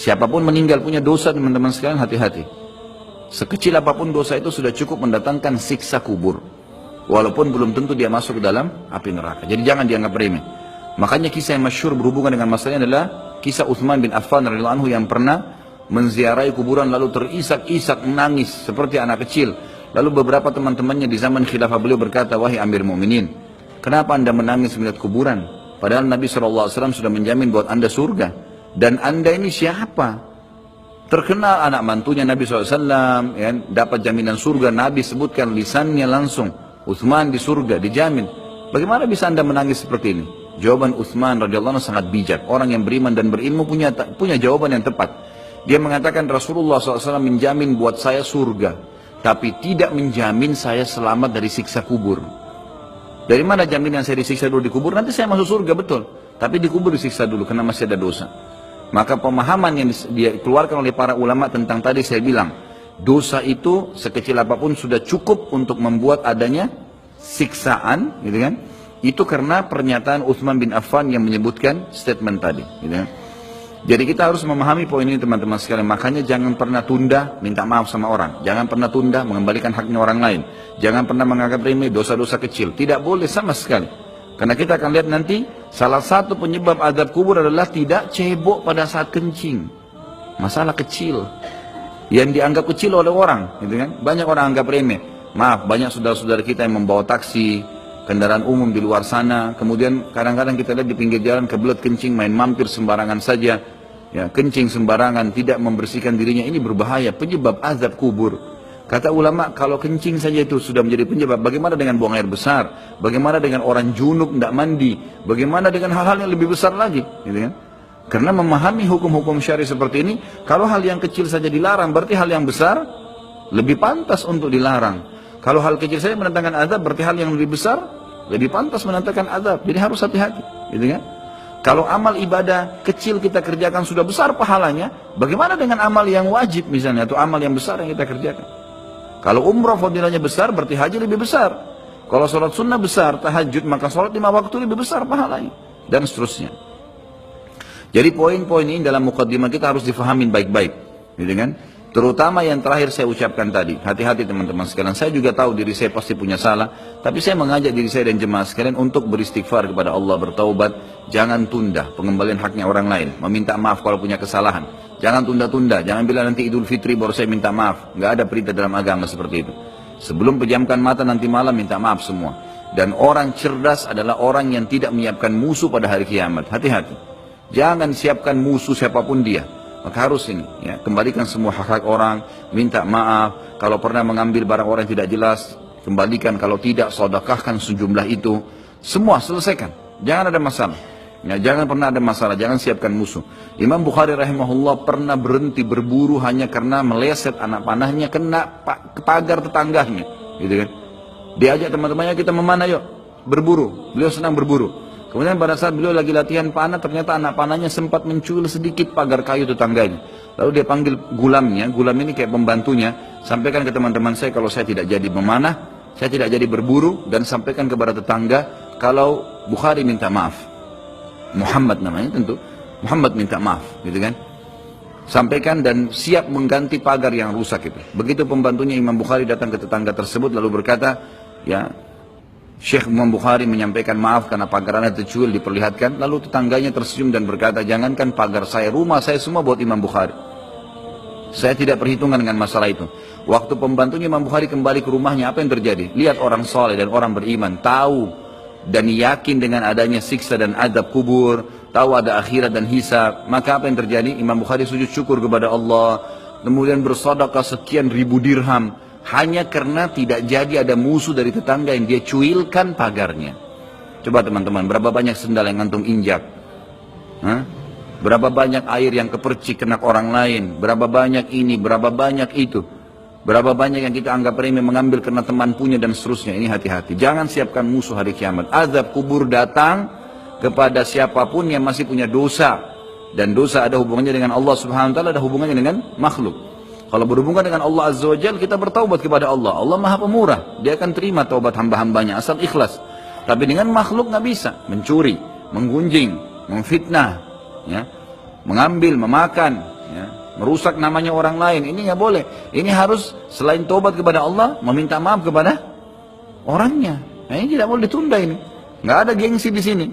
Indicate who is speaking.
Speaker 1: Siapapun meninggal punya dosa, teman-teman sekalian, hati-hati. Sekecil apapun dosa itu sudah cukup mendatangkan siksa kubur. Walaupun belum tentu dia masuk ke dalam api neraka. Jadi jangan dianggap remeh. Makanya kisah yang masyhur berhubungan dengan masalah ini adalah kisah Utsman bin Affan radhiyallahu anhu yang pernah menziarahi kuburan lalu terisak-isak menangis seperti anak kecil. Lalu beberapa teman-temannya di zaman khilafah beliau berkata, wahai Amir Mu'minin, kenapa anda menangis melihat kuburan? Padahal Nabi SAW sudah menjamin buat anda surga. Dan anda ini siapa? Terkenal anak mantunya Nabi SAW, ya, dapat jaminan surga. Nabi sebutkan lisannya langsung, Utsman di surga, dijamin. Bagaimana bisa anda menangis seperti ini? Jawaban Utsman radhiyallahu anhu sangat bijak. Orang yang beriman dan berilmu punya jawaban yang tepat. Dia mengatakan Rasulullah SAW menjamin buat saya surga, tapi tidak menjamin saya selamat dari siksa kubur. Dari mana jaminan saya disiksa dulu di kubur? Nanti saya masuk surga, betul. Tapi di kubur disiksa dulu karena masih ada dosa. Maka pemahaman yang dikeluarkan oleh para ulama tentang tadi saya bilang, dosa itu sekecil apapun sudah cukup untuk membuat adanya siksaan, gitu kan? Itu karena pernyataan Utsman bin Affan yang menyebutkan statement tadi, gitu kan? Jadi kita harus memahami poin ini, teman-teman sekalian. Makanya jangan pernah tunda minta maaf sama orang. Jangan pernah tunda mengembalikan haknya orang lain. Jangan pernah menganggap remeh dosa-dosa kecil. Tidak boleh sama sekali. Karena kita akan lihat nanti salah satu penyebab azab kubur adalah tidak cebok pada saat kencing. Masalah kecil yang dianggap kecil oleh orang, gitu kan? Banyak orang anggap remeh. Maaf, banyak saudara-saudara kita yang membawa taksi, kendaraan umum di luar sana, kemudian kadang-kadang kita lihat di pinggir jalan kebelet kencing, main mampir sembarangan saja, ya, kencing sembarangan, tidak membersihkan dirinya. Ini berbahaya, penyebab azab kubur. Kata ulama, kalau kencing saja itu sudah menjadi penyebab, bagaimana dengan buang air besar? Bagaimana dengan orang junub tidak mandi? Bagaimana dengan hal-hal yang lebih besar lagi? Gitu kan? Karena memahami hukum-hukum syari seperti ini, kalau hal yang kecil saja dilarang, berarti hal yang besar lebih pantas untuk dilarang. Kalau hal kecil saja mendatangkan azab, berarti hal yang lebih besar lebih pantas mendatangkan azab. Jadi harus hati-hati, gitu kan? Kalau amal ibadah kecil kita kerjakan sudah besar pahalanya, bagaimana dengan amal yang wajib misalnya, atau amal yang besar yang kita kerjakan? Kalau umrah fadilahnya besar, berarti haji lebih besar. Kalau sholat sunnah besar, tahajud, maka sholat 5 waktu lebih besar pahalanya. Dan seterusnya. Jadi poin-poin ini dalam mukaddimah kita harus difahamin baik-baik. Gitu kan? Terutama yang terakhir saya ucapkan tadi. Hati-hati teman-teman sekalian. Saya juga tahu diri saya pasti punya salah. Tapi saya mengajak diri saya dan jemaah sekalian untuk beristighfar kepada Allah, bertaubat. Jangan tunda pengembalian haknya orang lain. Meminta maaf kalau punya kesalahan. Jangan tunda-tunda, jangan bilang nanti Idul Fitri baru saya minta maaf. Nggak ada perintah dalam agama seperti itu. Sebelum pejamkan mata nanti malam minta maaf semua. Dan orang cerdas adalah orang yang tidak menyiapkan musuh pada hari kiamat. Hati-hati. Jangan siapkan musuh siapapun dia. Maka harus ini, ya, kembalikan semua hak-hak orang, minta maaf. Kalau pernah mengambil barang orang yang tidak jelas, kembalikan. Kalau tidak, sedekahkan sejumlah itu. Semua selesaikan. Jangan ada masalah. Ya, jangan pernah ada masalah, jangan siapkan musuh. Imam Bukhari rahimahullah pernah berhenti berburu hanya karena meleset anak panahnya kena pagar tetangganya, gitu kan? Diajak teman-temannya, kita memanah yuk, berburu. Beliau senang berburu. Kemudian pada saat beliau lagi latihan panah, ternyata anak panahnya sempat mencuil sedikit pagar kayu tetangganya. Lalu dia panggil gulamnya, gulam ini kayak pembantunya, sampaikan ke teman-teman saya kalau saya tidak jadi memanah, saya tidak jadi berburu, dan sampaikan kepada tetangga kalau Bukhari minta maaf. Muhammad namanya tentu, Muhammad minta maaf, gitu kan? Sampaikan dan siap mengganti pagar yang rusak itu. Begitu pembantunya Imam Bukhari datang ke tetangga tersebut lalu berkata, ya, Syekh Imam Bukhari menyampaikan maaf karena pagar Anda tercuil, diperlihatkan. Lalu tetangganya tersenyum dan berkata, jangankan pagar saya, rumah saya semua buat Imam Bukhari. Saya tidak perhitungan dengan masalah itu. Waktu pembantunya Imam Bukhari kembali ke rumahnya, apa yang terjadi? Lihat orang soleh dan orang beriman, tahu dan yakin dengan adanya siksa dan adab kubur, tahu ada akhirat dan hisab. Maka apa yang terjadi? Imam Bukhari sujud syukur kepada Allah, kemudian bersedekah sekian ribu dirham, hanya karena tidak jadi ada musuh dari tetangga yang dia cuilkan pagarnya. Coba teman-teman, berapa banyak sendal yang antum injak? Hah? Berapa banyak air yang kepercik kena orang lain? Berapa banyak ini, berapa banyak itu? Berapa banyak yang kita anggap remeh mengambil karena teman punya dan seterusnya. Ini hati-hati. Jangan siapkan musuh hari kiamat. Azab kubur datang kepada siapapun yang masih punya dosa. Dan dosa ada hubungannya dengan Allah subhanahu wa ta'ala, ada hubungannya dengan makhluk. Kalau berhubungan dengan Allah azza wa jalla, kita bertaubat kepada Allah. Allah maha pemurah. Dia akan terima taubat hamba-hambanya asal ikhlas. Tapi dengan makhluk nggak bisa. Mencuri, menggunjing, memfitnah, ya, mengambil, memakan, Ya, merusak namanya orang lain, ini nggak boleh. Ini harus selain tobat kepada Allah, meminta maaf kepada orangnya. Nah, ini tidak boleh ditunda ini. Nggak ada gengsi di sini.